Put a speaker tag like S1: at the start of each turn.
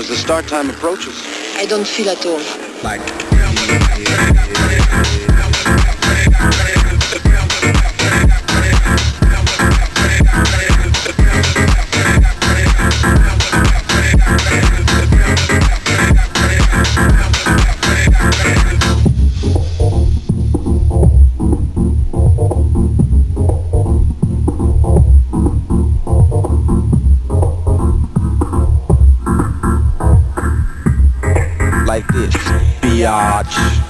S1: as the start time approaches.
S2: I don't feel at all.
S1: Like... like this, biatch.